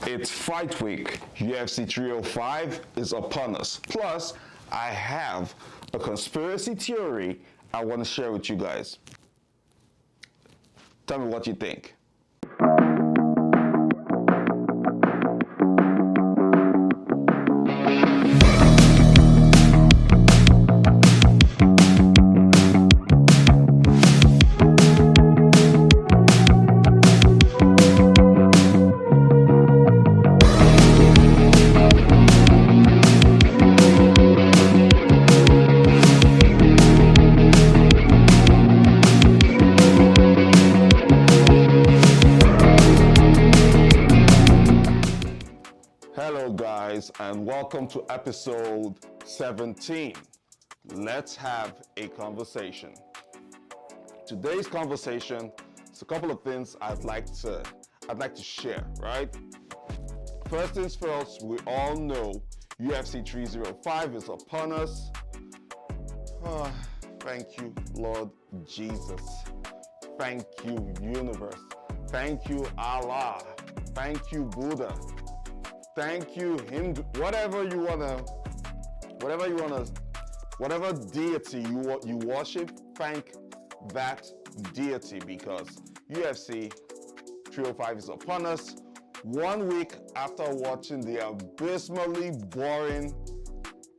It's fight week. UFC 305 is upon us. Plus, I have a conspiracy theory I want to share with you guys. Tell me what you think. Hello guys, and welcome to episode 17. Let's have a conversation. Today's conversation is a couple of things I'd like to share, right? First things first, we all know UFC 305 is upon us. Oh, thank you, Lord Jesus. Thank you, universe. Thank you, Allah. Thank you, Buddha. Thank you, Hindu, whatever deity you worship, thank that deity, because UFC 305 is upon us. 1 week after watching the abysmally boring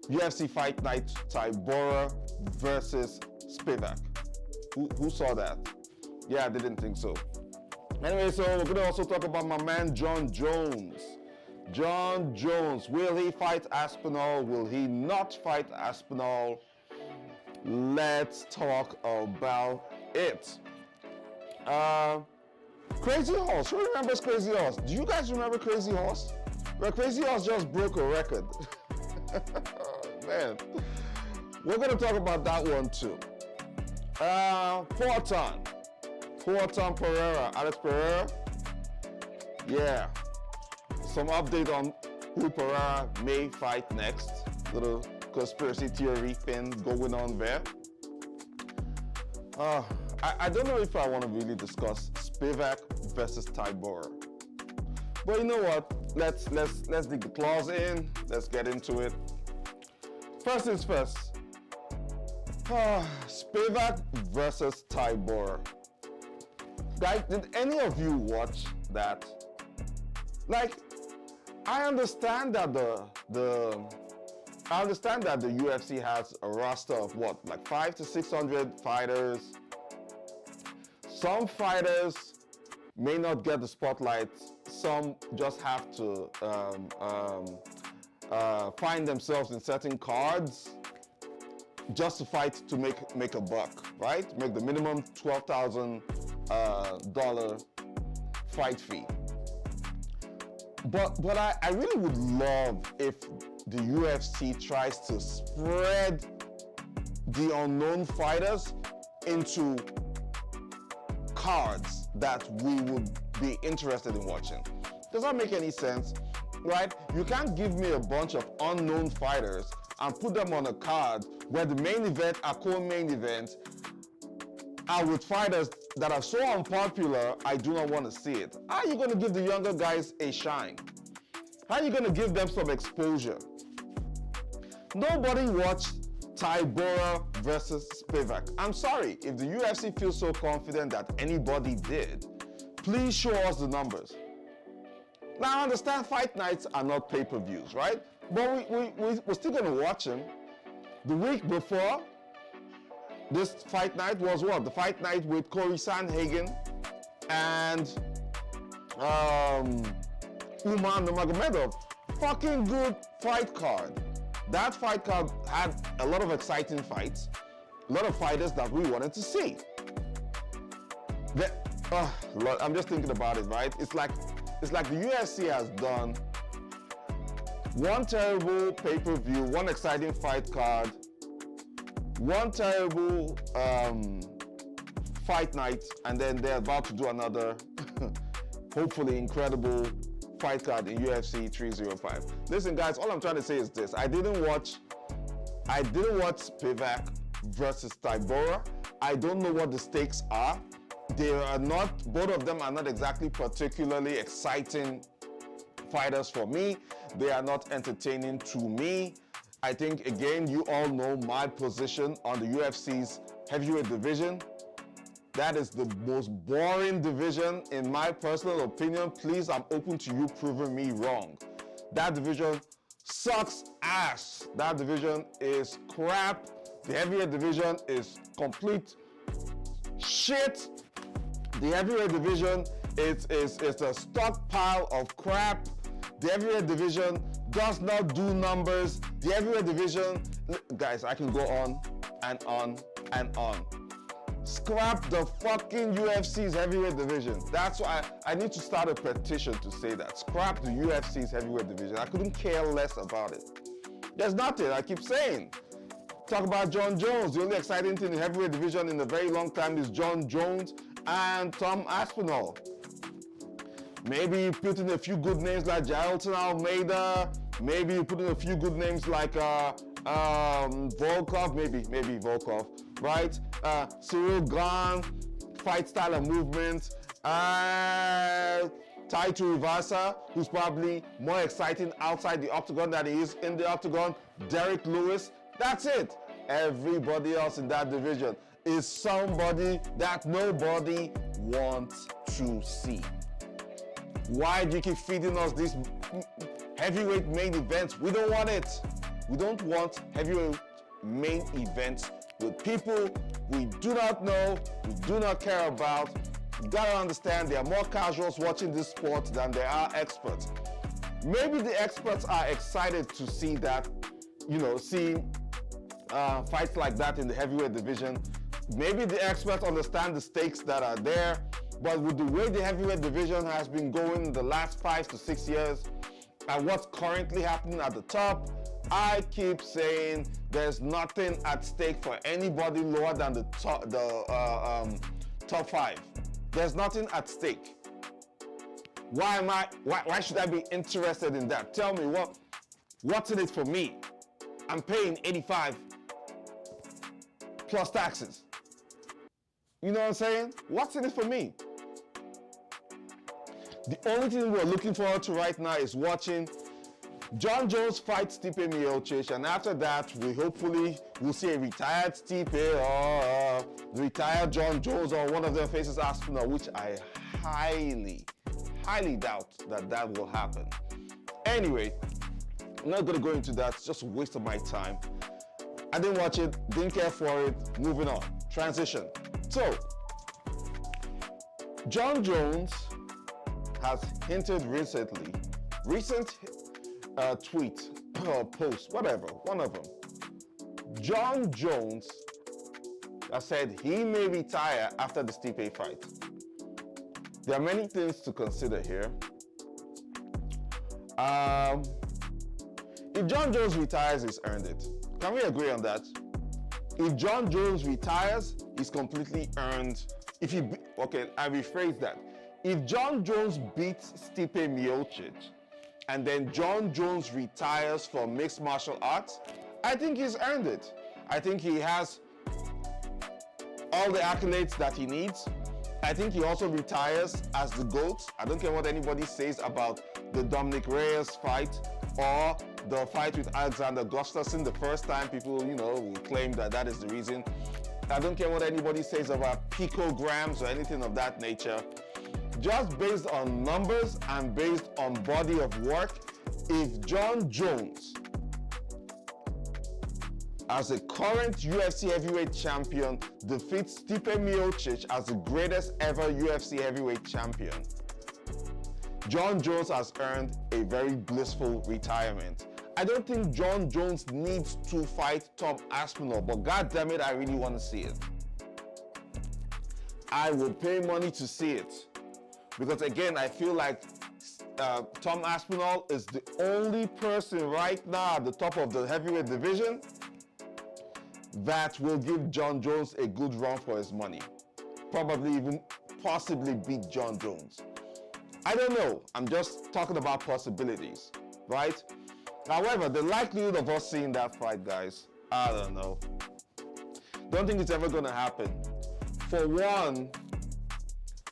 UFC Fight Night Tynura versus Spivac. Who saw that? Yeah, I didn't think so. Anyway, so we're going to also talk about my man Jon Jones. Jon Jones, will he fight Aspinall? Will he not fight Aspinall? Let's talk about it. Crazy Horse, who remembers Crazy Horse? Do you guys remember Crazy Horse? Well, Crazy Horse just broke a record. Man, we're gonna talk about that one too. Alex Pereira. Yeah. Some update on who Pereira may fight next. Little conspiracy theory thing going on there. I don't know if I want to really discuss Spivac versus Tynura. But you know what? Let's dig the claws in. Let's get into it. First things first. Spivac versus Tynura. Guys, did any of you watch that? Like, I understand that the UFC has a roster of what, like 500 to 600 fighters. Some fighters may not get the spotlight. Some just have to find themselves in certain cards just to fight to make a buck, right? Make the minimum $12,000 fight fee. But I really would love if the UFC tries to spread the unknown fighters into cards that we would be interested in watching. Does that make any sense? Right? You can't give me a bunch of unknown fighters and put them on a card where the main event and co-main event are with fighters that are so unpopular, I do not want to see it. How are you going to give the younger guys a shine? How are you going to give them some exposure? Nobody watched Tynura versus Spivac. I'm sorry, if the UFC feels so confident that anybody did, please show us the numbers. Now, I understand fight nights are not pay-per-views, right? But we're still going to watch them. The week before, this fight night was what? The fight night with Corey Sandhagen and Umar Nurmagomedov. Fucking good fight card. That fight card had a lot of exciting fights, a lot of fighters that we wanted to see. Lord, I'm just thinking about it, right? It's like the UFC has done one terrible pay-per-view, one exciting fight card, one terrible fight night, and then they're about to do another hopefully incredible fight card in UFC 305. Listen guys, all I'm trying to say is this. I didn't watch Spivac versus Tynura. I don't know what the stakes are. Both of them are not exactly particularly exciting fighters for me. They are not entertaining to me. I think, again, you all know my position on the UFC's heavyweight division. That is the most boring division in my personal opinion. Please, I'm open to you proving me wrong. That division sucks ass. That division is crap. The heavyweight division is complete shit. The heavyweight division is a stockpile of crap. The heavyweight division does not do numbers. The heavyweight division, guys, I can go on and on and on. Scrap the fucking UFC's heavyweight division. That's why I need to start a petition to say that. Scrap the UFC's heavyweight division. I couldn't care less about it. There's nothing, I keep saying. Talk about Jon Jones. The only exciting thing in the heavyweight division in a very long time is Jon Jones and Tom Aspinall. Maybe you put in a few good names like Jailton Almeida. Maybe you put in a few good names like Volkov, maybe Volkov, right? Cyril Gahn, fight style and movement. Tai Tuivasa, who's probably more exciting outside the octagon than he is in the octagon. Derek Lewis. That's it. Everybody else in that division is somebody that nobody wants to see. Why do you keep feeding us these heavyweight main events? We don't want it. We don't want heavyweight main events with people we do not know, we do not care about. You gotta understand there are more casuals watching this sport than there are experts. Maybe the experts are excited to see that, see fights like that in the heavyweight division. Maybe the experts understand the stakes that are there, but with the way the heavyweight division has been going in the last 5 to 6 years and what's currently happening at the top, I keep saying there's nothing at stake for anybody lower than the top 5. There's nothing at stake. Why should I be interested in that? Tell me what's in it for me? I'm paying 85 plus taxes. You know what I'm saying? What's in it for me? The only thing we're looking forward to right now is watching Jon Jones fight Stipe Miocic, and after that, we'll see a retired Stipe or retired Jon Jones, or one of them faces Aspinall, which I highly doubt that will happen. Anyway, I'm not going to go into that. It's just a waste of my time. I didn't watch it, didn't care for it. Moving on. Transition. So, Jon Jones has hinted recent tweet or post, whatever, one of them. Jon Jones has said he may retire after the Stipe fight. There are many things to consider here. If Jon Jones retires, he's earned it. Can we agree on that? If Jon Jones retires, he's completely earned. I rephrase that. If Jon Jones beats Stipe Miocic and then Jon Jones retires from mixed martial arts, I think he's earned it. I think he has all the accolades that he needs. I think he also retires as the GOAT. I don't care what anybody says about the Dominic Reyes fight or the fight with Alexander Gustafsson. The first time people, will claim that is the reason. I don't care what anybody says about picograms or anything of that nature. Just based on numbers and based on body of work, if Jon Jones, as a current UFC heavyweight champion, defeats Stipe Miocic as the greatest ever UFC heavyweight champion, Jon Jones has earned a very blissful retirement. I don't think Jon Jones needs to fight Tom Aspinall, but God damn it, I really want to see it. I will pay money to see it. Because again, I feel like Tom Aspinall is the only person right now at the top of the heavyweight division that will give Jon Jones a good run for his money. Probably even possibly beat Jon Jones. I don't know. I'm just talking about possibilities, right? However, the likelihood of us seeing that fight, guys, I don't know. Don't think it's ever going to happen. For one,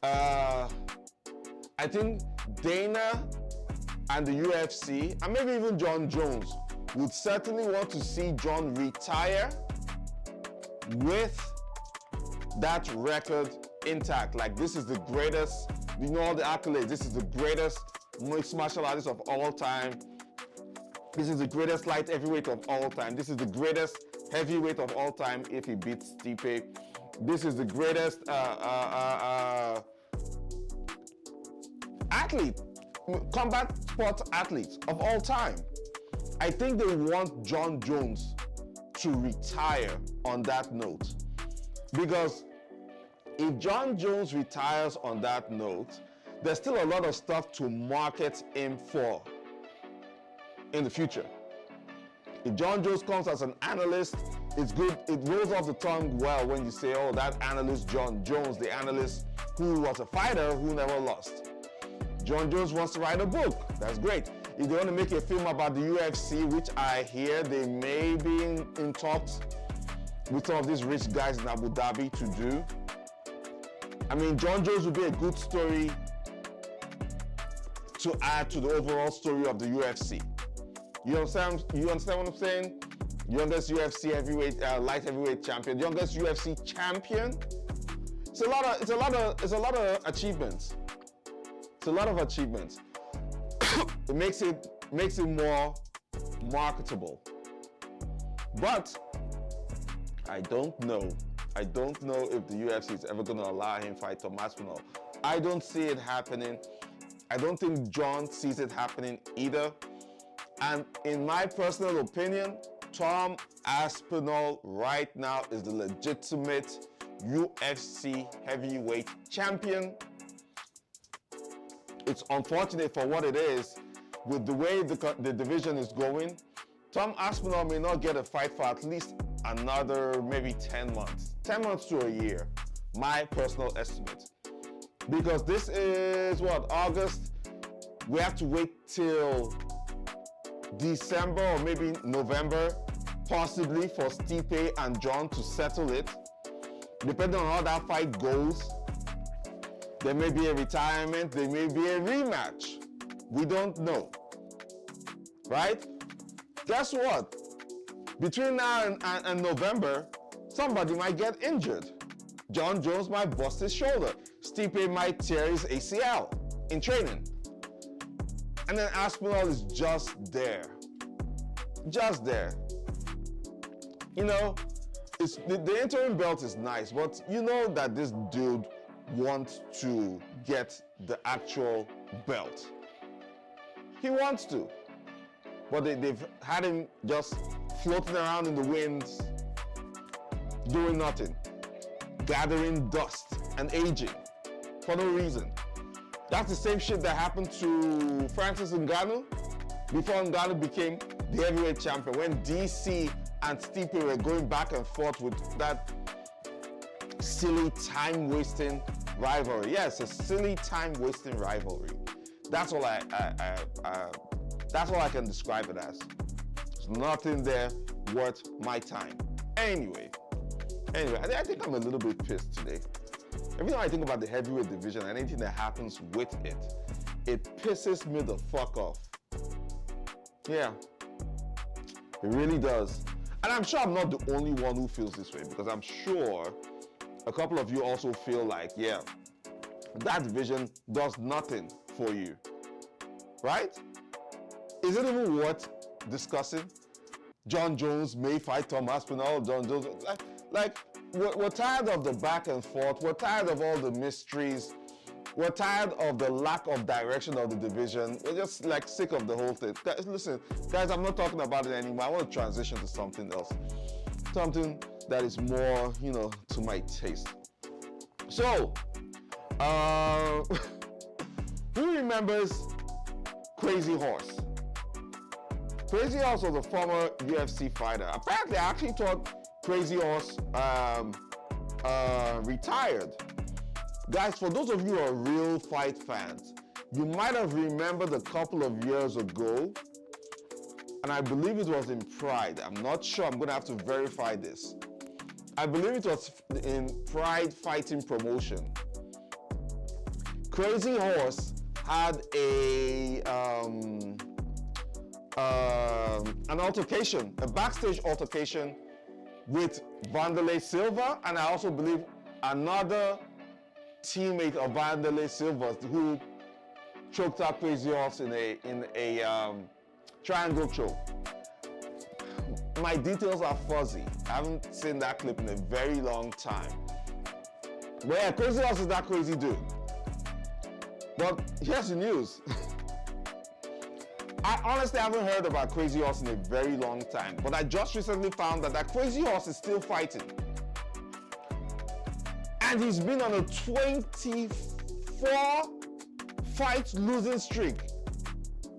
I think Dana and the UFC, and maybe even Jon Jones, would certainly want to see Jon retire with that record intact. Like, this is the greatest, you know, all the accolades. This is the greatest mixed martial artist of all time. This is the greatest light heavyweight of all time. This is the greatest heavyweight of all time if he beats Stipe. This is the greatest athlete, combat sports athlete of all time. I think they want Jon Jones to retire on that note. Because if Jon Jones retires on that note, there's still a lot of stuff to market him for in the future. If Jon Jones comes as an analyst, it's good. It rolls off the tongue well when you say, oh, that analyst Jon Jones, the analyst who was a fighter who never lost. Jon Jones wants to write a book. That's great. If they want to make a film about the UFC, which I hear they may be in talks with some of these rich guys in Abu Dhabi to do, I mean, Jon Jones would be a good story to add to the overall story of the UFC. You understand what I'm saying? Youngest UFC heavyweight, light heavyweight champion, youngest UFC champion. It's a lot of achievements. It's a lot of achievements. It makes it more marketable. But I don't know if the UFC is ever going to allow him to fight Tom Aspinall. I don't see it happening. I don't think Jon sees it happening either. And in my personal opinion, Tom Aspinall right now is the legitimate UFC heavyweight champion. It's unfortunate for what it is. With the way the division is going, Tom Aspinall may not get a fight for at least another maybe 10 months. 10 months to a year, my personal estimate. Because this is what, August? We have to wait till December or maybe November, possibly, for Stipe and Jon to settle it. Depending on how that fight goes, there may be a retirement, there may be a rematch. We don't know, right? Guess what? Between now and November, somebody might get injured. Jon Jones might bust his shoulder. Stipe might tear his ACL in training. And then Aspinall is just there. Just there. You know, the interim belt is nice, but you know that this dude wants to get the actual belt. He wants to. But they've had him just floating around in the winds, doing nothing, gathering dust and aging for no reason. That's the same shit that happened to Francis Ngannou before Ngannou became the heavyweight champion, when DC and Stipe were going back and forth with that silly time-wasting rivalry. Yes, a silly time-wasting rivalry. That's all that's all I can describe it as. There's nothing there worth my time. Anyway, I think I'm a little bit pissed today. Every time I think about the heavyweight division and anything that happens with it, it pisses me the fuck off. Yeah, it really does. And I'm sure I'm not the only one who feels this way, because I'm sure a couple of you also feel like, yeah, that division does nothing for you, right? Is it even worth discussing? Jon Jones may fight Tom Aspinall. Jon Jones, like we're tired of the back and forth. We're tired of all the mysteries. We're tired of the lack of direction of the division. We're just like sick of the whole thing. Guys, listen, guys, I'm not talking about it anymore. I want to transition to something else. Something that is more, you know, to my taste. So, who remembers Crazy Horse? Crazy Horse was a former UFC fighter. Apparently, I actually thought Crazy Horse retired. Guys, for those of you who are real fight fans, you might have remembered a couple of years ago, and I believe it was in Pride. I'm not sure. I'm going to have to verify this. I believe it was in Pride Fighting Promotion. Crazy Horse had an altercation, a backstage altercation with Wanderlei Silva, and I also believe another teammate of Wanderlei Silva who choked out Crazy Horse in a triangle choke. My details are fuzzy. I haven't seen that clip in a very long time. But yeah, Crazy Horse is that crazy dude. But here's the news. I honestly haven't heard about Crazy Horse in a very long time, but I just recently found that Crazy Horse is still fighting. And he's been on a 24 fight losing streak.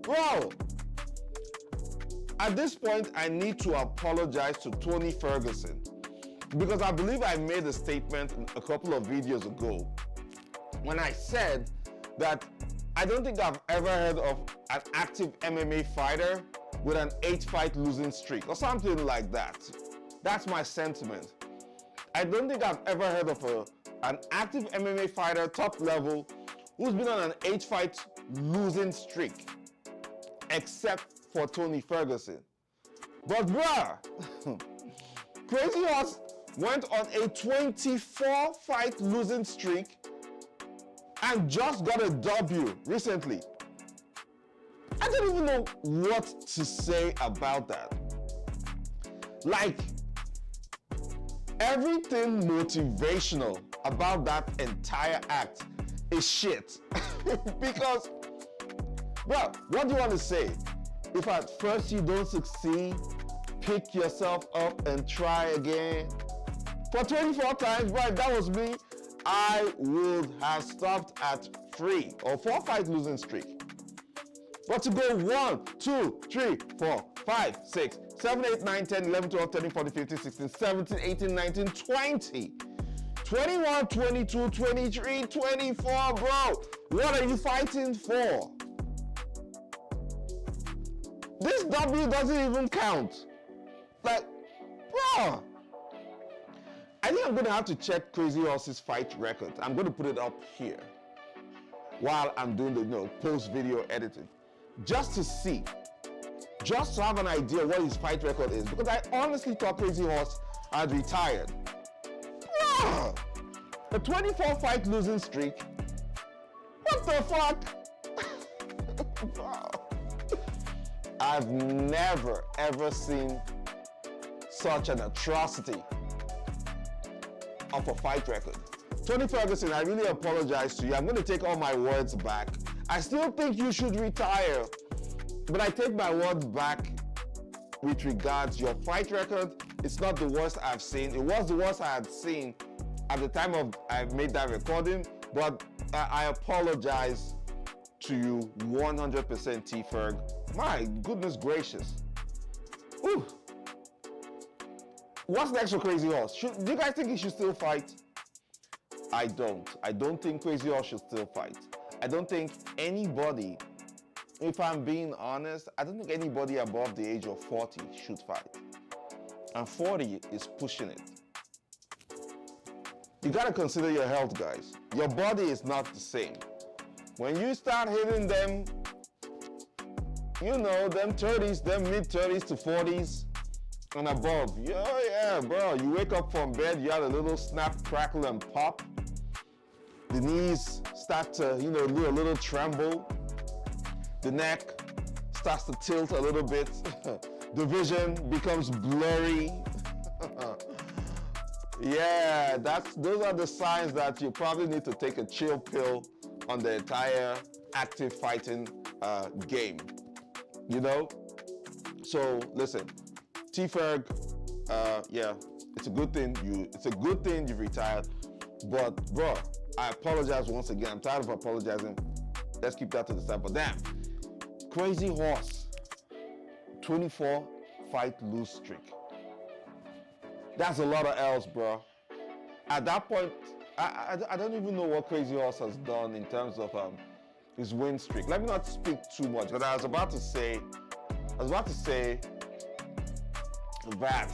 Bro, at this point, I need to apologize to Tony Ferguson, because I believe I made a statement a couple of videos ago when I said that I don't think I've ever heard of an active MMA fighter with an 8-fight losing streak or something like that. That's my sentiment. I don't think I've ever heard of an active MMA fighter, top level, who's been on an 8-fight losing streak, except for Tony Ferguson. But bruh, Crazy Horse went on a 24-fight losing streak and just got a W recently. I don't even know what to say about that. Like, everything motivational about that entire act is shit. Because, bro, what do you want to say? If at first you don't succeed, pick yourself up and try again. For 24 times, bro, if that was me, I would have stopped at 3 or 4 fight losing streak. But to go 1, 2, 3, 4, 5, 6, 7, 8, 9, 10, 11, 12, 13, 14, 15, 16, 17, 18, 19, 20, 21, 22, 23, 24, bro. What are you fighting for? This W doesn't even count. Like, bro. I think I'm gonna have to check Crazy Horse's fight record. I'm gonna put it up here while I'm doing the post-video editing, just to see, just to have an idea what his fight record is. Because I honestly thought Crazy Horse had retired. Bro, a 24 fight losing streak. What the fuck? Bro. I've never ever seen such an atrocity of a fight record. Tony Ferguson, I really apologize to you. I'm going to take all my words back. I still think you should retire, but I take my words back with regards your fight record. It's not the worst I've seen. It was the worst I had seen at the time I made that recording, but I apologize to you 100%, T-Ferg. My goodness gracious. Whew. What's next for Crazy Horse? Do you guys think he should still fight? I don't. I don't think Crazy Horse should still fight. I don't think anybody, if I'm being honest, I don't think anybody above the age of 40 should fight. And 40 is pushing it. You gotta consider your health, guys. Your body is not the same. When you start hitting them, them 30s, them mid-30s to 40s, and above. Yeah, bro. You wake up from bed, you had a little snap, crackle, and pop. The knees start to, do a little tremble. The neck starts to tilt a little bit. The vision becomes blurry. Yeah, those are the signs that you probably need to take a chill pill on the entire active fighting game. So listen. T-Ferg, yeah, it's a good thing you've retired, but bro, I apologize once again. I'm tired of apologizing. Let's keep that to the side. But damn, Crazy Horse, 24 fight lose streak. That's a lot of L's, bro. At that point, I don't even know what Crazy Horse has done in terms of his win streak. Let me not speak too much, but I was about to say that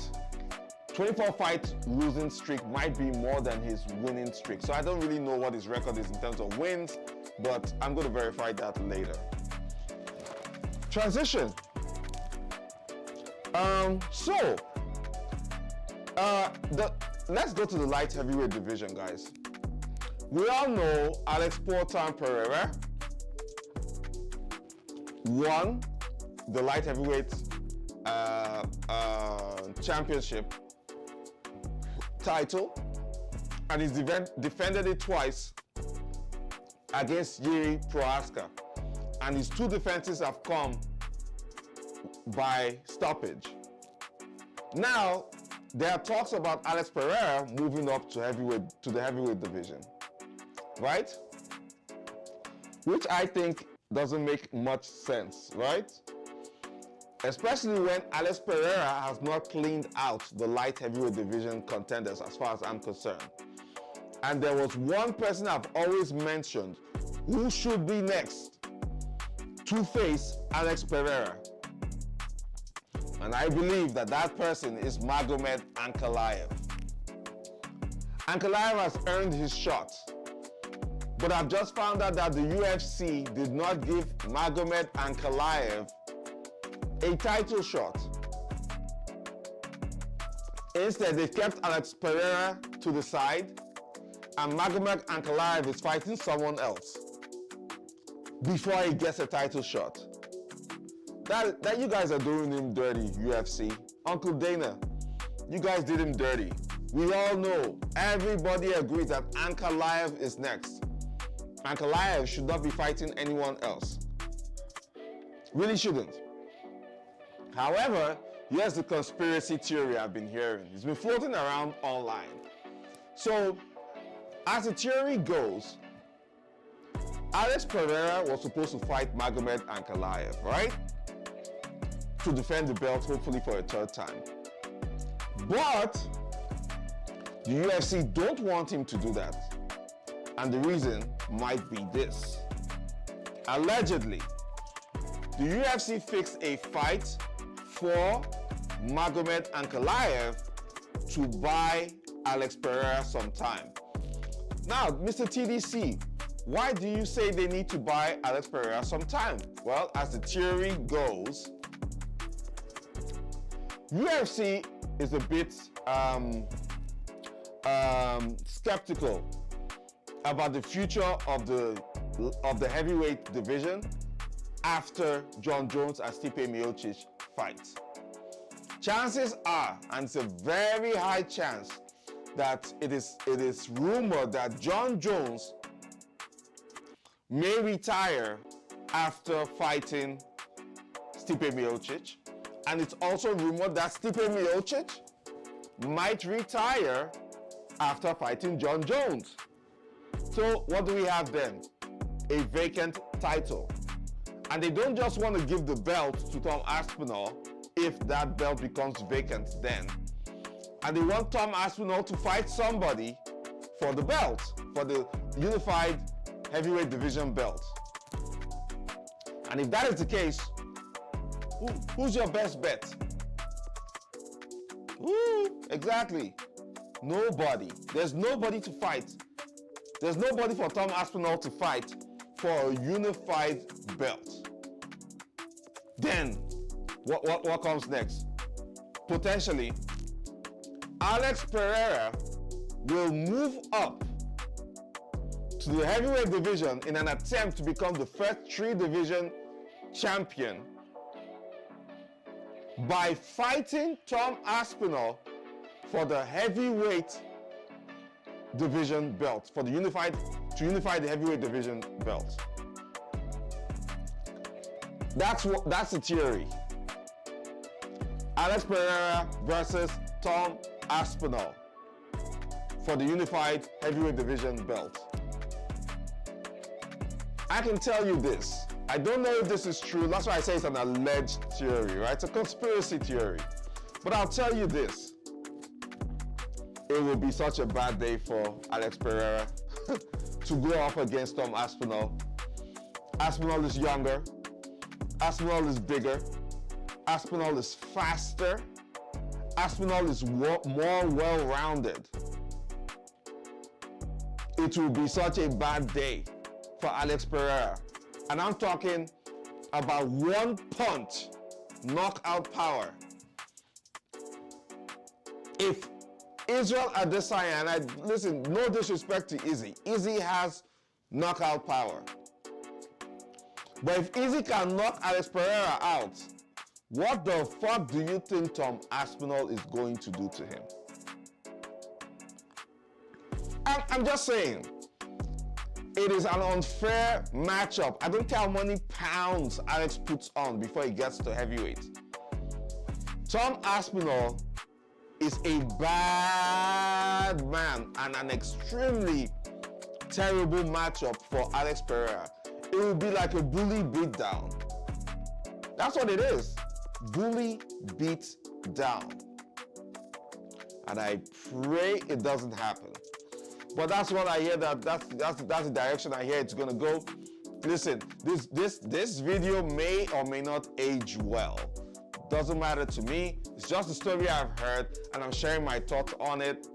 24 fight losing streak might be more than his winning streak. So I don't really know what his record is in terms of wins but I'm going to verify that later. Transition. Let's go to the light heavyweight division, guys. We all know Alex Pereira won the light heavyweight championship title, and he's defended it twice against Jiří Procházka, and his two defenses have come by stoppage. Now there are talks about Alex Pereira moving up to the heavyweight division, right? Which I think doesn't make much sense, right? Especially when Alex Pereira has not cleaned out the light heavyweight division contenders as far as I'm concerned. And there was one person I've always mentioned who should be next to face Alex Pereira. And I believe that that person is Magomed Ankalaev. Ankalaev has earned his shot. But I've just found out that the UFC did not give Magomed Ankalaev a title shot. Instead, they kept Alex Pereira to the side, and Magomed Ankalaev is fighting someone else before he gets a title shot. That you guys are doing him dirty, UFC. Uncle Dana, you guys did him dirty. We all know, everybody agrees that Ankalaev is next. Ankalaev should not be fighting anyone else. Really shouldn't. However, here's the conspiracy theory I've been hearing. It's been floating around online. So, as the theory goes, Alex Pereira was supposed to fight Magomed Ankalaev, right? To defend the belt, hopefully for a third time. But the UFC don't want him to do that. And the reason might be this. Allegedly, the UFC fixed a fight for Magomed Ankalaev to buy Alex Pereira some time. Now, Mr. TDC, why do you say they need to buy Alex Pereira some time? Well, as the theory goes, UFC is a bit skeptical about the future of the heavyweight division after Jon Jones and Stipe Miocic fight. Chances are, and it's a very high chance, that it is rumored that Jon Jones may retire after fighting Stipe Miocic, and it's also rumored that Stipe Miocic might retire after fighting Jon Jones. So what do we have then? A vacant title. And they don't just want to give the belt to Tom Aspinall if that belt becomes vacant then. And they want Tom Aspinall to fight somebody for the belt, for the unified heavyweight division belt. And if that is the case, who's your best bet? Exactly. Nobody. There's nobody to fight. There's nobody for Tom Aspinall to fight for a unified belt. Then, what comes next? Potentially, Alex Pereira will move up to the heavyweight division in an attempt to become the first three-division champion by fighting Tom Aspinall for the heavyweight division belt, for the unify the heavyweight division belt. That's the theory. Alex Pereira versus Tom Aspinall for the unified heavyweight division belt. I can tell you this. I don't know if this is true. That's why I say it's an alleged theory, right? It's a conspiracy theory. But I'll tell you this. It will be such a bad day for Alex Pereira to go up against Tom Aspinall. Aspinall is younger. Aspinall is bigger. Aspinall is faster. Aspinall is more well-rounded. It will be such a bad day for Alex Pereira. And I'm talking about one punch, knockout power. If Israel Adesanya, and listen, no disrespect to Izzy. Izzy has knockout power. But if Izzy can knock Alex Pereira out, what the fuck do you think Tom Aspinall is going to do to him? I'm just saying, it is an unfair matchup. I don't care how many pounds Alex puts on before he gets to heavyweight. Tom Aspinall is a bad man and an extremely terrible matchup for Alex Pereira. It will be like a bully beatdown. That's what it is. Bully beat down. And I pray it doesn't happen. But that's what I hear, that's the direction I hear it's gonna go. Listen, this video may or may not age well. Doesn't matter to me. It's just a story I've heard, and I'm sharing my thoughts on it.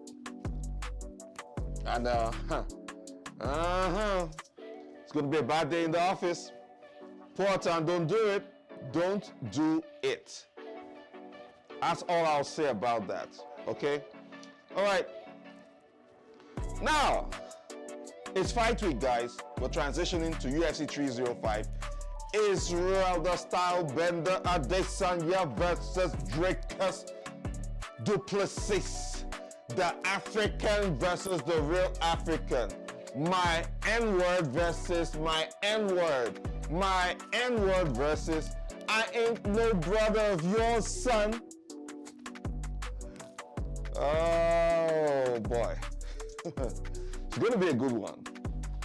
And it's gonna be a bad day in the office. Porter, don't do it. Don't do it. That's all I'll say about that. Okay? All right. Now, it's fight week, guys. We're transitioning to UFC 305. Israel the Style Bender Adesanya versus Dricus du Plessis. The African versus the real African. My N-word versus my N-word. My N-word versus I ain't no brother of yours, son. Oh boy. It's gonna be a good one.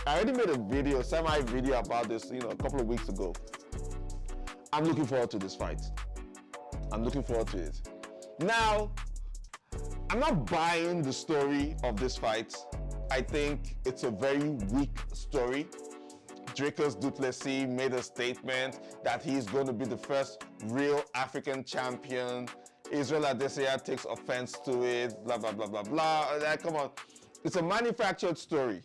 I already made a video, semi-video about this, a couple of weeks ago. I'm looking forward to this fight. I'm looking forward to it. Now, I'm not buying the story of this fight. I think it's a very weak story. Dricus du Plessis made a statement that he's going to be the first real African champion. Israel Adesanya takes offense to it, blah, blah, blah, blah, blah. Come on. It's a manufactured story.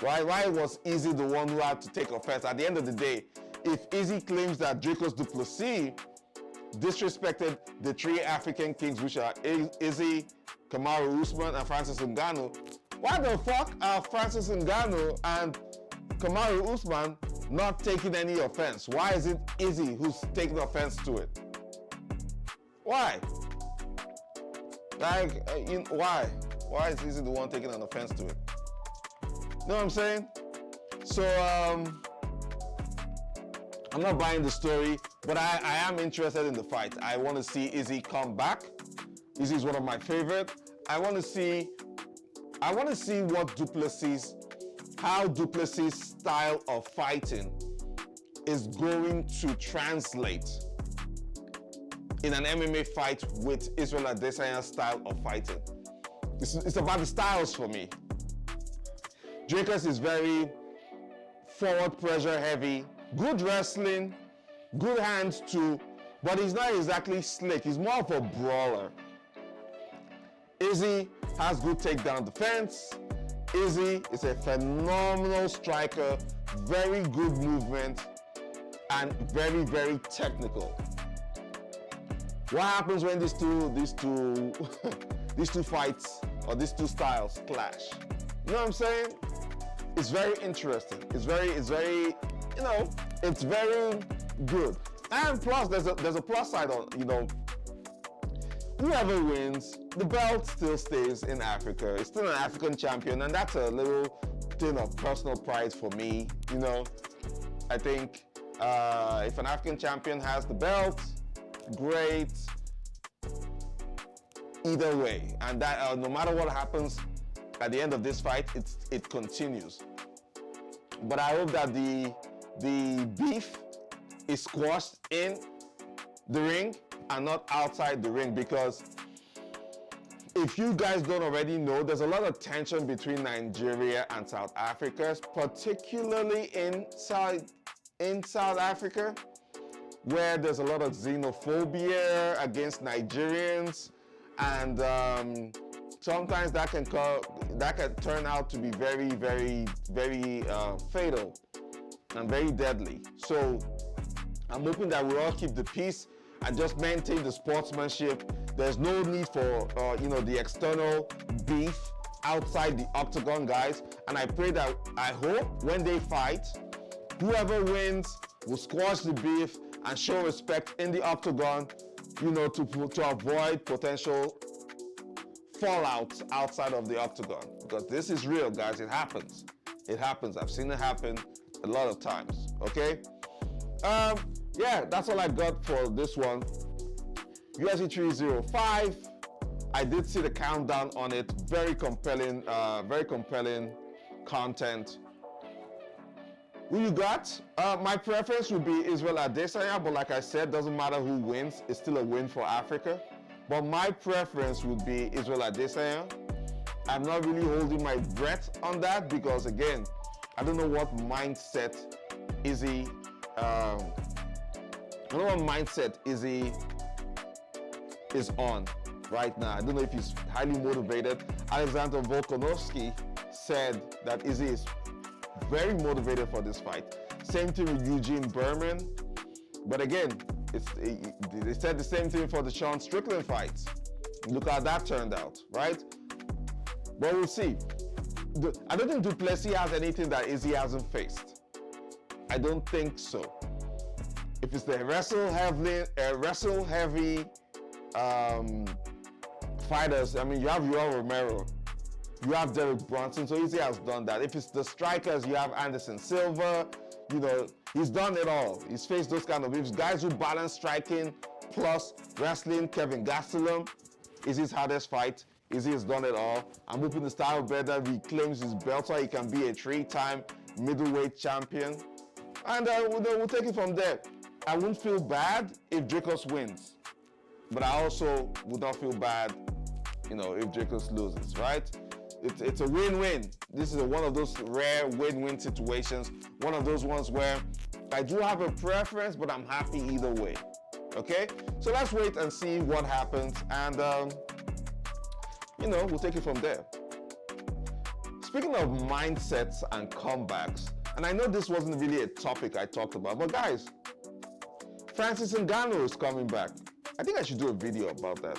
Why was Izzy the one who had to take offense? At the end of the day, if Izzy claims that Dricus du Plessis disrespected the three African kings, which are Izzy, Kamaru Usman, and Francis Ngannou, why the fuck are Francis Ngannou and Kamaru Usman not taking any offense? Why is it Izzy who's taking offense to it? Why? Why? Why is Izzy the one taking an offense to it? You know what I'm saying? So, I'm not buying the story, but I am interested in the fight. I want to see Izzy come back. Izzy is one of my favorite. I want to see what how du Plessis' style of fighting is going to translate in an MMA fight with Israel Adesanya's style of fighting. It's about the styles for me. Dricus is very forward pressure heavy, good wrestling, good hands too, but he's not exactly slick. He's more of a brawler. Izzy has good takedown defense. Izzy is a phenomenal striker, very good movement, and very, very technical. What happens when these two fights or these two styles clash? You know what I'm saying? It's very interesting. It's very good. And plus, there's a plus side on, whoever wins, the belt still stays in Africa. It's still an African champion, and that's a little thing of personal pride for me. I think if an African champion has the belt, great. Either way, and that no matter what happens at the end of this fight, it continues. But I hope that the beef is squashed in the ring and not outside the ring, because if you guys don't already know, there's a lot of tension between Nigeria and South Africa, particularly in South Africa, where there's a lot of xenophobia against Nigerians, and sometimes that can turn out to be very, very, very fatal and very deadly. So I'm hoping that we all keep the peace and just maintain the sportsmanship. There's no need for the external beef outside the octagon, guys. And I hope when they fight, whoever wins will squash the beef and show respect in the octagon, to avoid potential fallout outside of the octagon. Because this is real, guys. It happens. It happens. I've seen it happen a lot of times. Okay? Yeah, that's all I got for this one. UFC 305. I did see the countdown on it. Very compelling content. Who you got? My preference would be Israel Adesanya, but like I said, doesn't matter who wins. It's still a win for Africa. But my preference would be Israel Adesanya. I'm not really holding my breath on that because, again, I don't know what mindset Izzy is on right now. I don't know if he's highly motivated. Alexander Volkanovski said that Izzy is very motivated for this fight. Same thing with Eugene Berman. But again, they said the same thing for the Sean Strickland fights. Look how that turned out, right? But we'll see. I don't think Duplessis has anything that Izzy hasn't faced. I don't think so. If it's the wrestle heavy fighters, I mean, you have Yoel Romero, you have Derek Brunson, so Izzy has done that. If it's the strikers, you have Anderson Silva, he's done it all. He's faced those kind of, if guys who balance striking plus wrestling, Kevin Gastelum, Izzy's hardest fight. Izzy has done it all. I'm hoping the style better reclaims his belt so he can be a 3-time middleweight champion. And we'll take it from there. I wouldn't feel bad if Dricus wins, but I also would not feel bad, if Dricus loses, right? It's a win-win. This is one of those rare win-win situations. One of those ones where I do have a preference, but I'm happy either way. Okay? So let's wait and see what happens, and we'll take it from there. Speaking of mindsets and comebacks, and I know this wasn't really a topic I talked about, but guys, Francis Ngannou is coming back. I think I should do a video about that.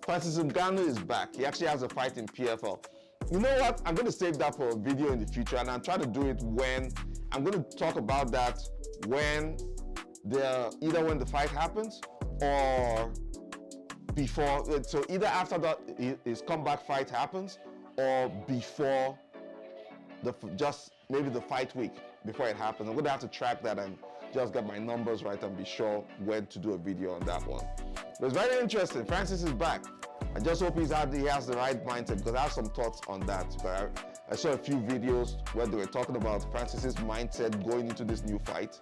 Francis Ngannou is back. He actually has a fight in PFL. You know what? I'm going to save that for a video in the future, and I'll try to do it I'm going to talk about that either when the fight happens or before. So either after his comeback fight happens or before maybe the fight week before it happens. I'm going to have to track that and just get my numbers right and be sure when to do a video on that one. But it's very interesting. Francis is back. I just hope he has the right mindset, because I have some thoughts on that. But I saw a few videos where they were talking about Francis's mindset going into this new fight.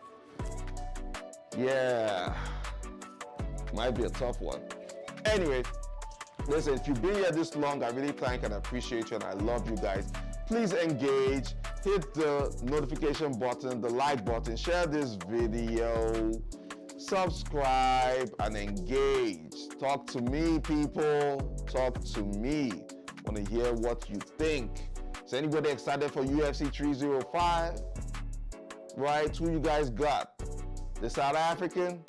Yeah, might be a tough one. Anyway, listen, if you've been here this long, I really thank and appreciate you, and I love you guys. Please engage, hit the notification button, the like button, share this video, subscribe, and engage. Talk to me, people. Talk to me. Want to hear what you think. Is anybody excited for UFC 305? Right? Who you guys got? The South African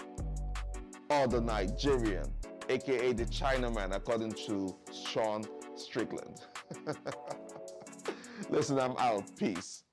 or the Nigerian, aka the Chinaman, according to Sean Strickland? Listen, I'm out. Peace.